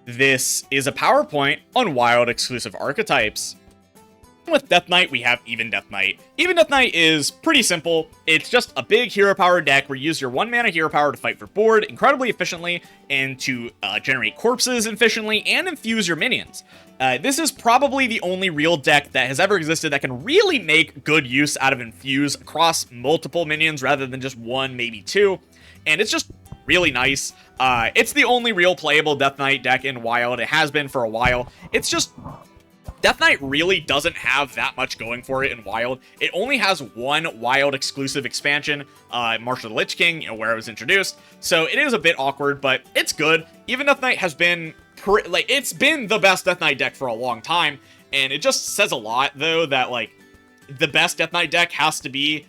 this is a PowerPoint on Wild exclusive archetypes. With Death Knight, we have Even Death Knight. Even Death Knight is pretty simple. It's just a big hero power deck where you use your 1-mana hero power to fight for board incredibly efficiently and to generate corpses efficiently and infuse your minions. This is probably the only real deck that has ever existed that can really make good use out of infuse across multiple minions rather than just one, maybe two. And it's just really nice. It's the only real playable Death Knight deck in Wild. It has been for a while. It's just... Death Knight really doesn't have that much going for it in Wild. It only has one Wild exclusive expansion, March of the Lich King, where it was introduced. So it is a bit awkward, but it's good. Even Death Knight has been, it's been the best Death Knight deck for a long time. And it just says a lot, though, that, the best Death Knight deck has to be,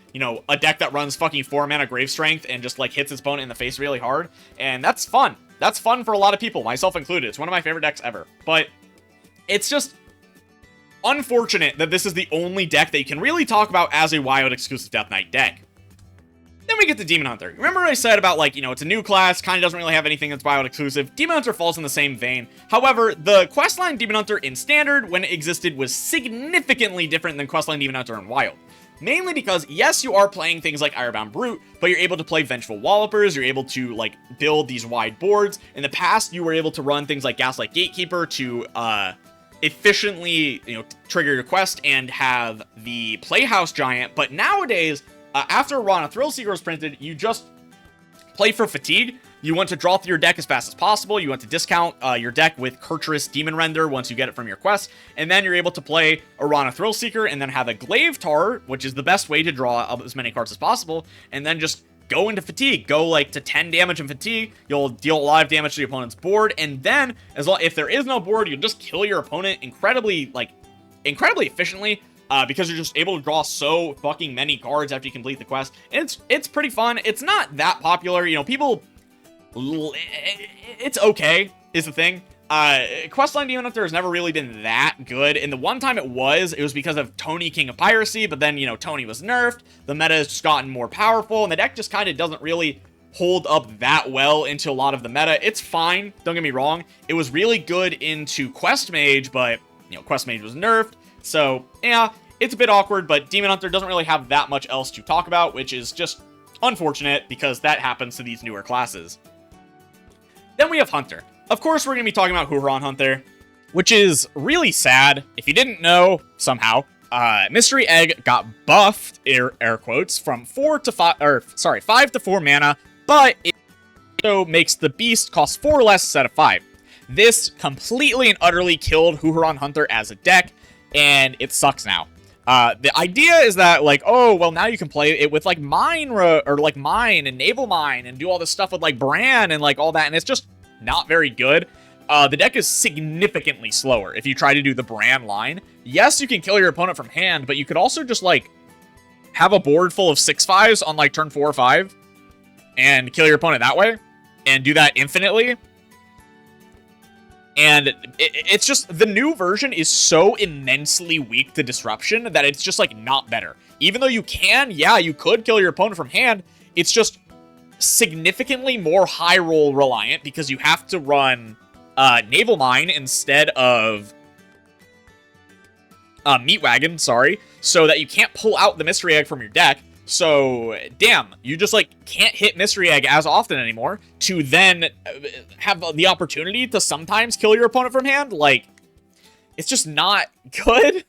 a deck that runs fucking 4-mana Grave Strength and just, hits its opponent in the face really hard. And that's fun. That's fun for a lot of people, myself included. It's one of my favorite decks ever. But it's just... unfortunate that this is the only deck that you can really talk about as a Wild exclusive Death Knight deck. Then we get to Demon Hunter. Remember what I said about, it's a new class, kind of doesn't really have anything that's Wild exclusive? Demon Hunter falls in the same vein. However, the Questline Demon Hunter in Standard, when it existed, was significantly different than Questline Demon Hunter in Wild. Mainly because, yes, you are playing things like Irebound Brute, but you're able to play Vengeful Wallopers, you're able to, build these wide boards. In the past, you were able to run things like Gaslight Gatekeeper to, efficiently, trigger your quest and have the Playhouse Giant, but nowadays, after Arana Thrillseeker was printed, you just play for fatigue. You want to draw through your deck as fast as possible, you want to discount your deck with Kurtrus Demon Render once you get it from your quest, and then you're able to play Arana Thrillseeker and then have a Glaive Tar, which is the best way to draw as many cards as possible, and then just go into fatigue, go to 10 damage in fatigue, you'll deal a lot of damage to your opponent's board, and then, if there is no board, you'll just kill your opponent incredibly efficiently, because you're just able to draw so fucking many cards after you complete the quest, and it's pretty fun. It's not that popular, people, it's okay, is the thing. Questline Demon Hunter has never really been that good, and the one time it was because of Tony, King of Piracy, but then, Tony was nerfed, the meta has just gotten more powerful, and the deck just kind of doesn't really hold up that well into a lot of the meta. It's fine, don't get me wrong, it was really good into Quest Mage, but, Quest Mage was nerfed, so, yeah, it's a bit awkward, but Demon Hunter doesn't really have that much else to talk about, which is just unfortunate, because that happens to these newer classes. Then we have Hunter. Of course, we're going to be talking about Huhuran Hunter, which is really sad. If you didn't know, somehow, Mystery Egg got buffed, air quotes, from 5 to 4 mana, but it also makes the beast cost 4 less instead of 5. This completely and utterly killed Huhuran Hunter as a deck, and it sucks now. The idea is that, oh, well, now you can play it with, Mine, or, Mine, and Naval Mine, and do all this stuff with, Bran, and, all that, and it's just not very good. The deck is significantly slower if you try to do the Bran line. Yes, you can kill your opponent from hand, but you could also just, have a board full of 6/5s on, turn 4 or 5, and kill your opponent that way, and do that infinitely. And it's just, the new version is so immensely weak to disruption that it's just, not better. Even though you can, yeah, you could kill your opponent from hand, it's just significantly more high roll reliant because you have to run Naval Mine instead of Meat Wagon, sorry, so that you can't pull out the Mystery Egg from your deck. So, damn, you just, can't hit Mystery Egg as often anymore to then have the opportunity to sometimes kill your opponent from hand. It's just not good.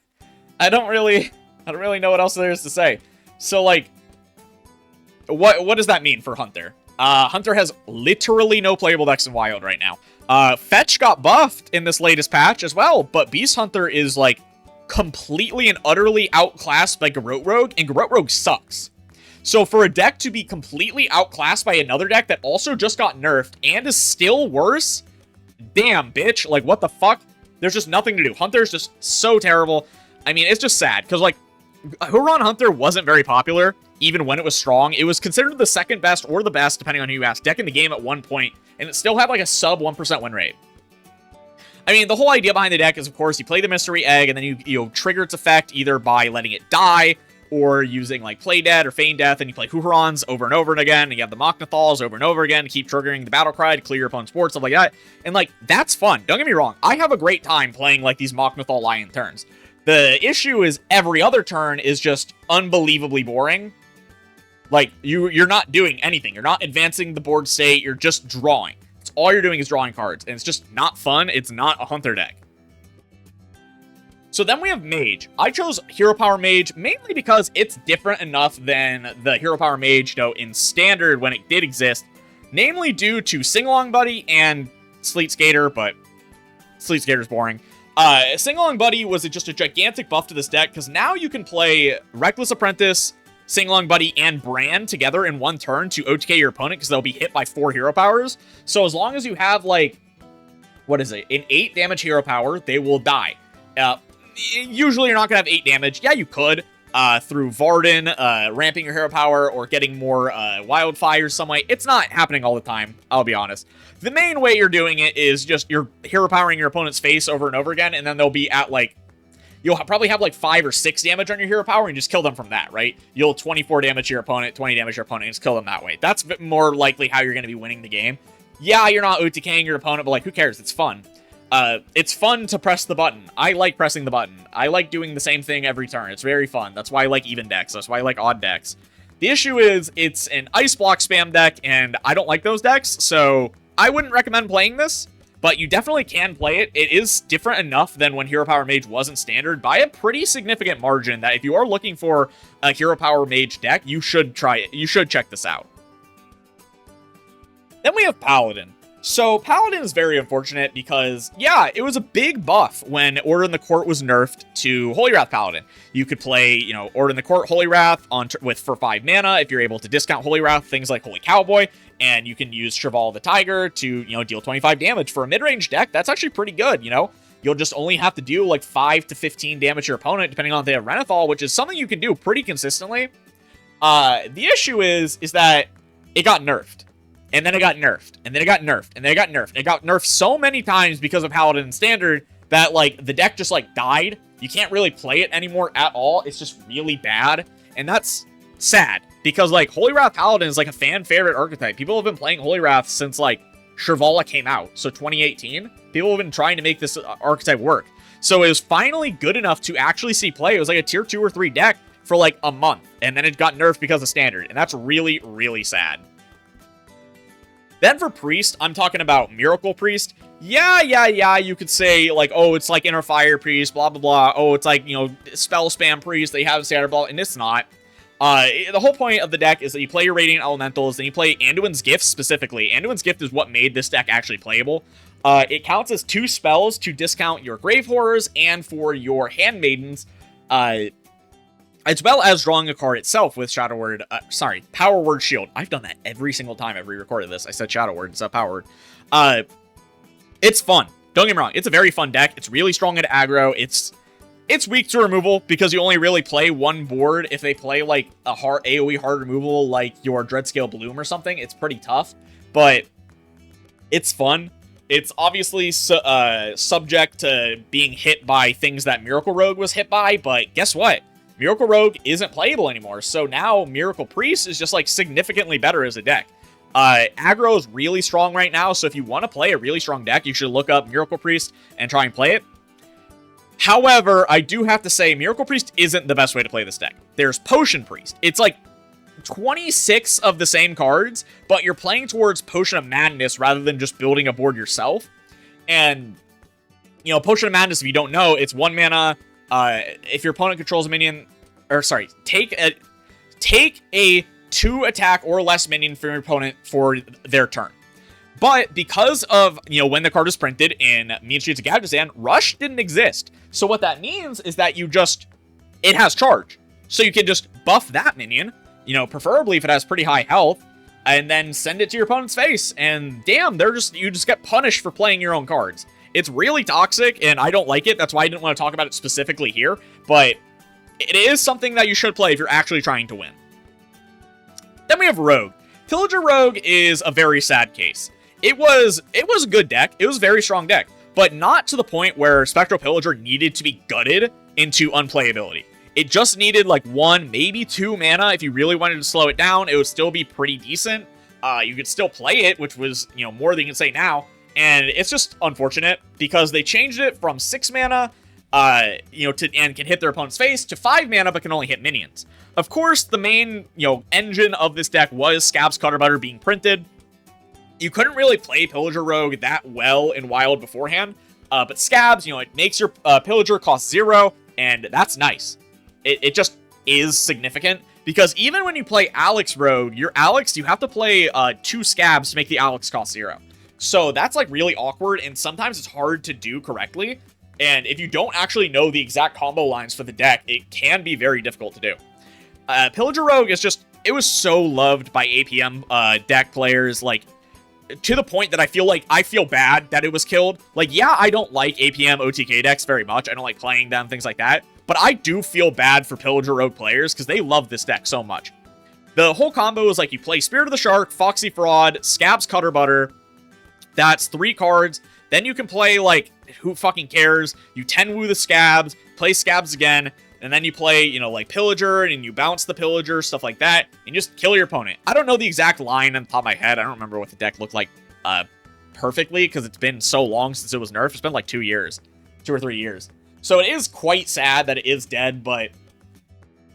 I don't really know what else there is to say. So, what does that mean for Hunter? Hunter has literally no playable decks in Wild right now. Fetch got buffed in this latest patch as well, but Beast Hunter is, completely and utterly outclassed by Garrote Rogue, and Garrote Rogue sucks. So for a deck to be completely outclassed by another deck that also just got nerfed and is still worse, damn, bitch, what the fuck? There's just nothing to do. Hunter's just so terrible. I mean, it's just sad, because, Huhuran Hunter wasn't very popular, even when it was strong. It was considered the second best or the best, depending on who you ask, deck in the game at one point, and it still had, a sub 1% win rate. I mean, the whole idea behind the deck is, of course, you play the Mystery Egg, and then you trigger its effect either by letting it die, or using like Play Dead or Feign Death, and you play Huhurans over and over and again, and you have the Machnathals over and over again to keep triggering the battle cry to clear your opponent's board, stuff like that. And like, that's fun. Don't get me wrong. I have a great time playing like these Machnathal Lion turns. The issue is every other turn is just unbelievably boring. Like, you're not doing anything. You're not advancing the board state. You're just drawing. It's all you're doing is drawing cards, and it's just not fun. It's not a Hunter deck. So then we have Mage. I chose Hero Power Mage mainly because it's different enough than the Hero Power Mage, you know, in Standard when it did exist. Namely due to Sing-Along Buddy and Sleet Skater, but Sleet Skater's boring. Sing-Along Buddy was just a gigantic buff to this deck, because now you can play Reckless Apprentice, Sing-Along Buddy, and Brand together in one turn to OTK your opponent, because they'll be hit by 4 hero powers. So as long as you have, like, what is it, an 8 damage hero power, they will die. Usually you're not going to have 8 damage. Yeah, you could, through Varden, ramping your hero power, or getting more wildfires some way. It's not happening all the time, I'll be honest. The main way you're doing it is just you're hero powering your opponent's face over and over again, and then they'll be at, like, you'll probably have, like, 5 or 6 damage on your hero power, and just kill them from that, right? You'll 24 damage your opponent, 20 damage your opponent, and just kill them that way. That's more likely how you're going to be winning the game. Yeah, you're not OTKing your opponent, but, like, who cares? It's fun. It's fun to press the button. I like pressing the button. I like doing the same thing every turn. It's very fun. That's why I like even decks. That's why I like odd decks. The issue is, it's an ice block spam deck, and I don't like those decks, so I wouldn't recommend playing this, but you definitely can play it. It is different enough than when Hero Power Mage wasn't Standard by a pretty significant margin that if you are looking for a Hero Power Mage deck, you should try it. You should check this out. Then we have Paladin. So Paladin is very unfortunate because, yeah, it was a big buff when Order in the Court was nerfed to Holy Wrath Paladin. You could play, you know, Order in the Court, Holy Wrath for 5 mana if you're able to discount Holy Wrath, things like Holy Cowboy, and you can use Cheval the Tiger to, you know, deal 25 damage. For a mid-range deck, that's actually pretty good, you know? You'll just only have to do like 5 to 15 damage to your opponent, depending on if they have Renathal, which is something you can do pretty consistently. The issue is that it got nerfed. And then it got nerfed, and then it got nerfed, and then it got nerfed. It got nerfed so many times because of Paladin Standard that, like, the deck just, like, died. You can't really play it anymore at all. It's just really bad, and that's sad, because, like, Holy Wrath Paladin is, like, a fan-favorite archetype. People have been playing Holy Wrath since, like, Shirvala came out, so 2018. People have been trying to make this archetype work. So it was finally good enough to actually see play. It was, like, a tier 2 or 3 deck for, like, a month, and then it got nerfed because of Standard, and that's really, really sad. Then for Priest, I'm talking about Miracle Priest. Yeah, you could say, like, oh, it's like Inner Fire Priest, blah, blah, blah. Oh, it's like, you know, Spell Spam Priest, they have Standard Ball, and it's not. The whole point of the deck is that you play your Radiant Elementals, then you play Anduin's Gift specifically. Anduin's Gift is what made this deck actually playable. It counts as 2 spells to discount your Grave Horrors and for your Handmaidens, as well as drawing a card itself with Shadow Word, Power Word Shield. I've done that every single time I've re-recorded this. I said Shadow Word, it's Power Word. It's fun. Don't get me wrong. It's a very fun deck. It's really strong at aggro. It's weak to removal because you only really play one board. If they play like a hard AoE hard removal like your Dreadscale Bloom or something, it's pretty tough. But it's fun. It's obviously subject to being hit by things that Miracle Rogue was hit by, but guess what? Miracle Rogue isn't playable anymore, so now Miracle Priest is just, like, significantly better as a deck. Aggro is really strong right now, so if you want to play a really strong deck, you should look up Miracle Priest and try and play it. However, I do have to say, Miracle Priest isn't the best way to play this deck. There's Potion Priest. It's, like, 26 of the same cards, but you're playing towards Potion of Madness rather than just building a board yourself. And, you know, Potion of Madness, if you don't know, it's 1 mana... if your opponent controls a minion, take a 2 attack or less minion from your opponent for their turn. But because of, you know, when the card was printed in Mean Streets of Gadgetzan, Rush didn't exist. So what that means is that it has charge. So you can just buff that minion, you know, preferably if it has pretty high health, and then send it to your opponent's face. And damn, you just get punished for playing your own cards. It's really toxic, and I don't like it. That's why I didn't want to talk about it specifically here. But it is something that you should play if you're actually trying to win. Then we have Rogue. Pillager Rogue is a very sad case. It was a good deck. It was a very strong deck. But not to the point where Spectral Pillager needed to be gutted into unplayability. It just needed like 1, maybe 2 mana. If you really wanted to slow it down, it would still be pretty decent. You could still play it, which was, you know, more than you can say now. And it's just unfortunate because they changed it from 6 mana, you know, and can hit their opponent's face, to 5 mana but can only hit minions. Of course, the main, you know, engine of this deck was Scab's Cutter Butter being printed. You couldn't really play Pillager Rogue that well in Wild beforehand, but Scabs, you know, it makes your Pillager cost 0, and that's nice. It just is significant, because even when you play Alex Rogue, your Alex, you have to play 2 Scabs to make the Alex cost 0. So that's like really awkward, and sometimes it's hard to do correctly. And if you don't actually know the exact combo lines for the deck, it can be very difficult to do. Pillager Rogue is just, it was so loved by APM deck players, like, to the point that I feel bad that it was killed. Like, yeah, I don't like APM OTK decks very much. I don't like playing them, things like that. But I do feel bad for Pillager Rogue players because they love this deck so much. The whole combo is like you play Spirit of the Shark, Foxy Fraud, Scab's Cutter Butter. That's 3 cards. Then you can play, like, who fucking cares? You 10-woo the Scabs, play Scabs again, and then you play, you know, like Pillager, and you bounce the Pillager, stuff like that, and just kill your opponent. I don't know the exact line on the top of my head. I don't remember what the deck looked like perfectly, because it's been so long since it was nerfed. It's been like 2 years. 2 or 3 years. So it is quite sad that it is dead, but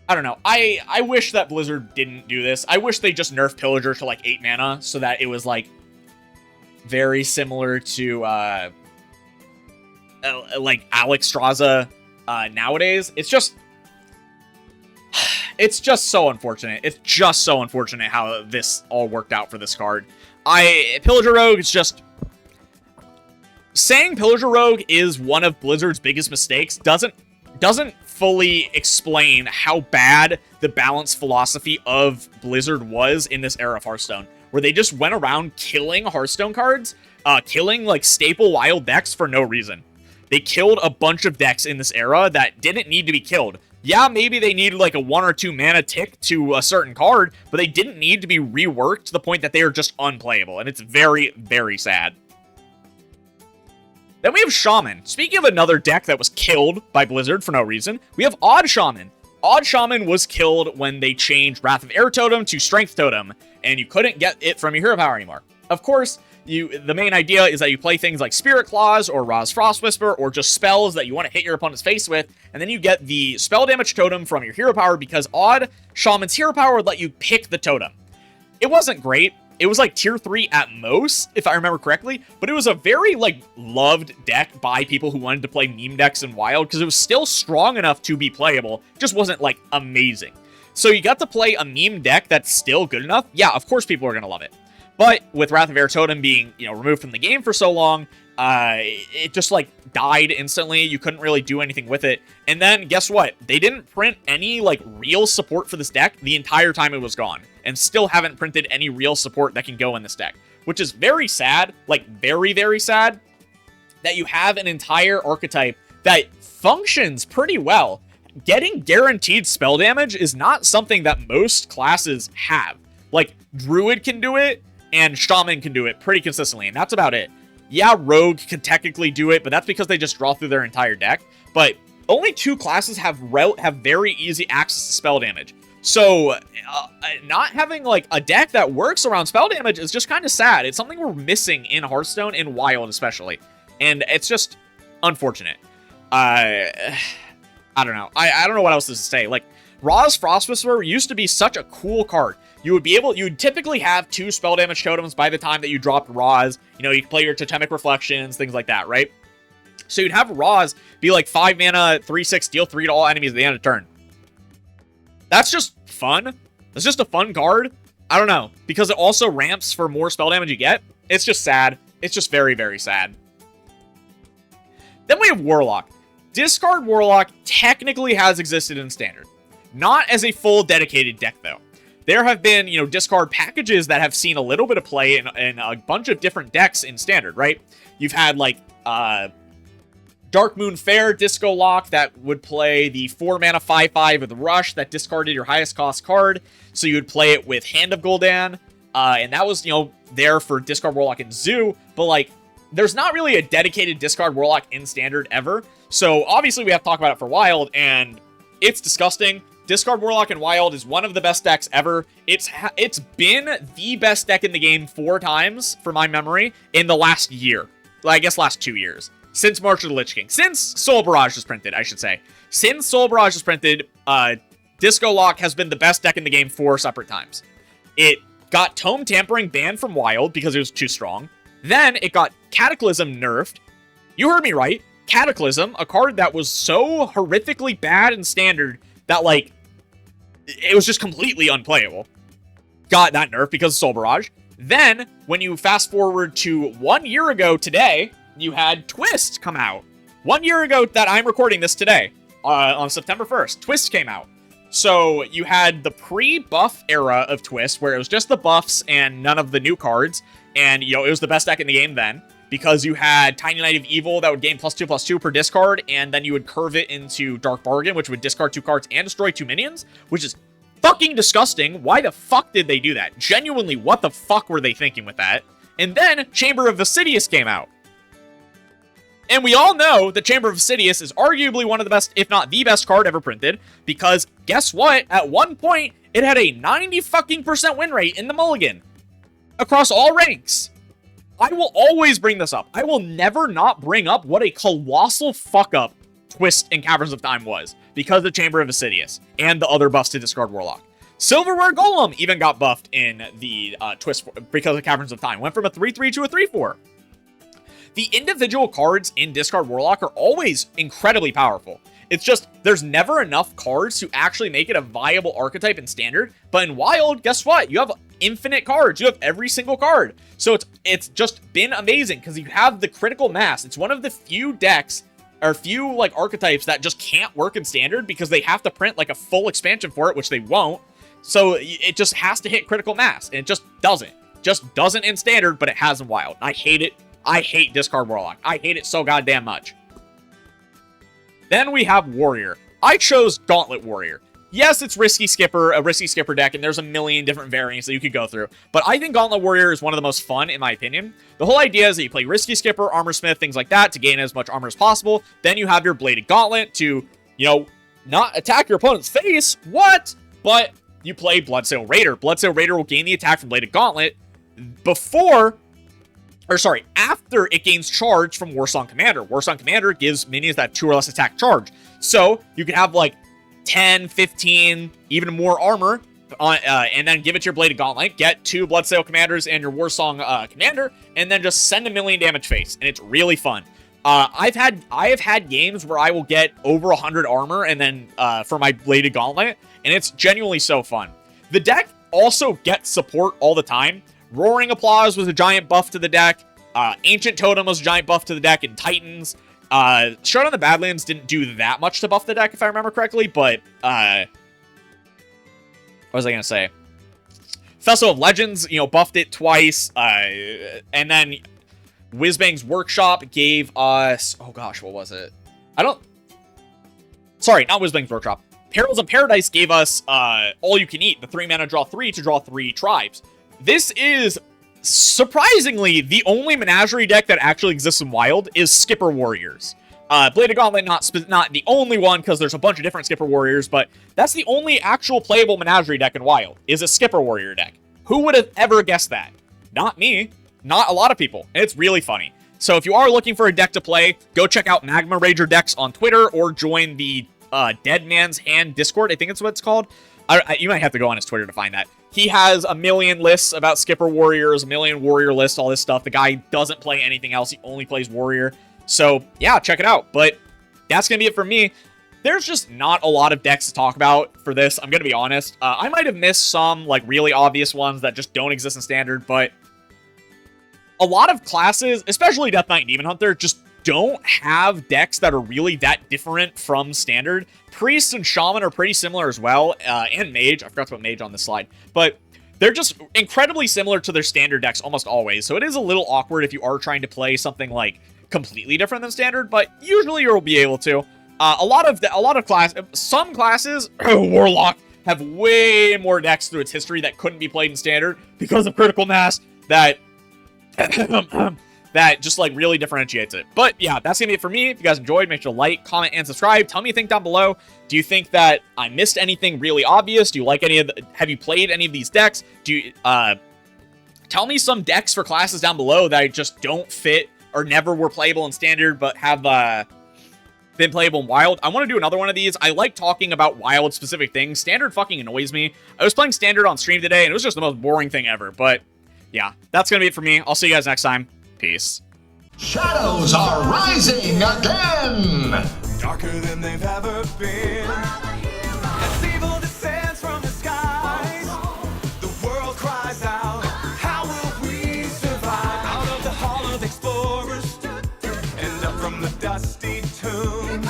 I don't know. I wish that Blizzard didn't do this. I wish they just nerfed Pillager to like 8 mana, so that it was like very similar to like Alex Straza nowadays. It's just so unfortunate. It's just so unfortunate how this all worked out for this card. Pillager Rogue is just, saying Pillager Rogue is one of Blizzard's biggest mistakes doesn't fully explain how bad the balance philosophy of Blizzard was in this era of Hearthstone, where they just went around killing Hearthstone cards, killing like staple Wild decks for no reason. They killed a bunch of decks in this era that didn't need to be killed. Yeah, maybe they needed like a 1 or 2 mana tick to a certain card, but they didn't need to be reworked to the point that they are just unplayable, and it's very, very sad. Then we have Shaman. Speaking of another deck that was killed by Blizzard for no reason, we have Odd Shaman. Odd Shaman was killed when they changed Wrath of Air Totem to Strength Totem, and you couldn't get it from your hero power anymore. Of course, the main idea is that you play things like Spirit Claws or Ra's Frost Whisper, or just spells that you want to hit your opponent's face with, and then you get the spell damage totem from your hero power, because Odd Shaman's hero power would let you pick the totem. It wasn't great. It was like tier 3 at most, if I remember correctly, but it was a very, like, loved deck by people who wanted to play meme decks in Wild, because it was still strong enough to be playable, just wasn't, like, amazing. So you got to play a meme deck that's still good enough. Yeah, of course people are going to love it. But with Wrath of Air Totem being, you know, removed from the game for so long, it just, like, died instantly. You couldn't really do anything with it. And then, guess what? They didn't print any, like, real support for this deck the entire time it was gone. And still haven't printed any real support that can go in this deck. Which is very sad, like, very, very sad, that you have an entire archetype that functions pretty well. Getting guaranteed spell damage is not something that most classes have. Like, Druid can do it, and Shaman can do it pretty consistently, and that's about it. Yeah, Rogue can technically do it, but that's because they just draw through their entire deck. But only 2 classes have very easy access to spell damage. So, not having, like, a deck that works around spell damage is just kind of sad. It's something we're missing in Hearthstone, in Wild especially. And it's just unfortunate. I don't know. I don't know what else to say. Like, Ra's Frost Whisperer used to be such a cool card. You'd typically have 2 spell damage totems by the time that you dropped Ra's. You know, you can play your Totemic Reflections, things like that, right? So you'd have Ra's be like 5 mana, 3/6, deal 3 to all enemies at the end of turn. That's just fun. That's just a fun card. I don't know. Because it also ramps for more spell damage you get. It's just sad. It's just very, very sad. Then we have Warlock. Discard Warlock technically has existed in Standard. Not as a full dedicated deck, though. There have been, you know, discard packages that have seen a little bit of play in a bunch of different decks in Standard, right? You've had, like, Dark Moon Fair Disco Lock that would play the 4 mana 5/5 with Rush that discarded your highest cost card. So you would play it with Hand of Gul'dan. And that was, you know, there for Discard Warlock and Zoo. But, like, there's not really a dedicated Discard Warlock in Standard ever. So obviously we have to talk about it for Wild. And It's disgusting. Discard Warlock in Wild is one of the best decks ever. It's been the best deck in the game 4 times, from my memory, in the last year. Well, I guess last 2 years. Since March of the Lich King. Since Soul Barrage was printed, I should say. Since Soul Barrage was printed, Disco Lock has been the best deck in the game 4 separate times. It got Tome Tampering banned from Wild because it was too strong. Then it got Cataclysm nerfed. You heard me right. Cataclysm, a card that was so horrifically bad in Standard that, like, it was just completely unplayable. Got that nerf because of Soul Barrage. Then, when you fast forward to 1 year ago today, you had Twist come out. 1 year ago that I'm recording this today, on September 1st, Twist came out. So, you had the pre-buff era of Twist, where it was just the buffs and none of the new cards. And, you know, it was the best deck in the game then. Because you had Tiny Knight of Evil that would gain +2/+2 per discard, and then you would curve it into Dark Bargain, which would discard 2 cards and destroy 2 minions, which is fucking disgusting. Why the fuck did they do that? Genuinely, what the fuck were they thinking with that? And then Chamber of Vasidius came out. And we all know that Chamber of Vasidius is arguably one of the best, if not the best card ever printed, because guess what? At one point, it had a 90% win rate in the mulligan. Across all ranks. I will always bring this up. I will never not bring up what a colossal fuck-up Twist in Caverns of Time was, because of Chamber of Vasidius, and the other buffs to discard Warlock. Silverware Golem even got buffed in the Twist because of Caverns of Time. Went from a 3/3 to a 3/4. The individual cards in Discard Warlock are always incredibly powerful. It's just, there's never enough cards to actually make it a viable archetype in Standard. But in Wild, guess what? You have infinite cards. You have every single card. So it's just been amazing because you have the critical mass. It's one of the few decks, or few, like, archetypes that just can't work in Standard because they have to print, like, a full expansion for it, which they won't. So it just has to hit critical mass, and it just doesn't. Just doesn't in Standard, but it has in Wild. I hate it. I hate Discard Warlock. I hate it so goddamn much. Then we have Warrior. I chose Gauntlet Warrior. Yes, it's a risky skipper deck, and there's a million different variants that you could go through. But I think Gauntlet Warrior is one of the most fun, in my opinion. The whole idea is that you play Risky Skipper, Armor Smith, things like that, to gain as much armor as possible. Then you have your Bladed Gauntlet to, you know, not attack your opponent's face. What? But you play Bloodsail Raider. Bloodsail Raider will gain the attack from Bladed Gauntlet after it gains charge from Warsong Commander. Warsong Commander gives minions that 2 or less attack charge. So, you can have, like, 10, 15, even more armor, and then give it to your Bladed Gauntlet, get 2 Bloodsail Commanders and your Warsong Commander, and then just send a million damage face, and it's really fun. I have had games where I will get over 100 armor, and then, for my Bladed Gauntlet, and it's genuinely so fun. The deck also gets support all the time. Roaring Applause was a giant buff to the deck. Ancient Totem was a giant buff to the deck in Titans. Showdown of the Badlands didn't do that much to buff the deck, if I remember correctly, but, what was I gonna say? Festival of Legends, you know, buffed it twice, and then Whizbang's Workshop gave us, oh gosh, what was it? Sorry, not Whizbang's Workshop. Perils of Paradise gave us, All You Can Eat, the 3-mana draw 3 to draw 3 tribes. This is surprisingly the only Menagerie deck that actually exists in Wild is Skipper Warriors. Bladed Gauntlet not the only one, because there's a bunch of different Skipper Warriors, but that's the only actual playable Menagerie deck in Wild, is a Skipper Warrior deck. Who would have ever guessed that? Not me. Not a lot of people. And it's really funny. So if you are looking for a deck to play, go check out Magma Rager decks on Twitter, or join the Dead Man's Hand Discord, I think it's what it's called. You might have to go on his Twitter to find that. He has a million lists about Skipper Warriors, a million Warrior lists, all this stuff. The guy doesn't play anything else. He only plays Warrior. So, yeah, check it out. But that's going to be it for me. There's just not a lot of decks to talk about for this. I'm going to be honest. I might have missed some, like, really obvious ones that just don't exist in Standard. But a lot of classes, especially Death Knight and Demon Hunter, just don't have decks that are really that different from Standard. Priest and Shaman are pretty similar as well, and Mage. I forgot to put Mage on this slide. But they're just incredibly similar to their Standard decks almost always. So it is a little awkward if you are trying to play something, like, completely different than Standard, but usually you'll be able to. Some classes, Warlock, have way more decks through its history that couldn't be played in Standard because of critical mass that that just like really differentiates it. But yeah, that's gonna be it for me. If you guys enjoyed, make sure to like, comment, and subscribe. Tell me what you think down below. Do you think that I missed anything really obvious? Do you like any of the, have you played any of these decks? Do you, tell me some decks for classes down below that I just don't fit or never were playable in Standard, but have, been playable in Wild. I want to do another one of these. I like talking about Wild specific things. Standard fucking annoys me. I was playing Standard on stream today, and it was just the most boring thing ever. But yeah, that's going to be it for me. I'll see you guys next time. Peace. Shadows are rising again! Darker than they've ever been. As evil descends from the skies, the world cries out, how will we survive? Out of the hall of explorers, and up from the dusty tomb.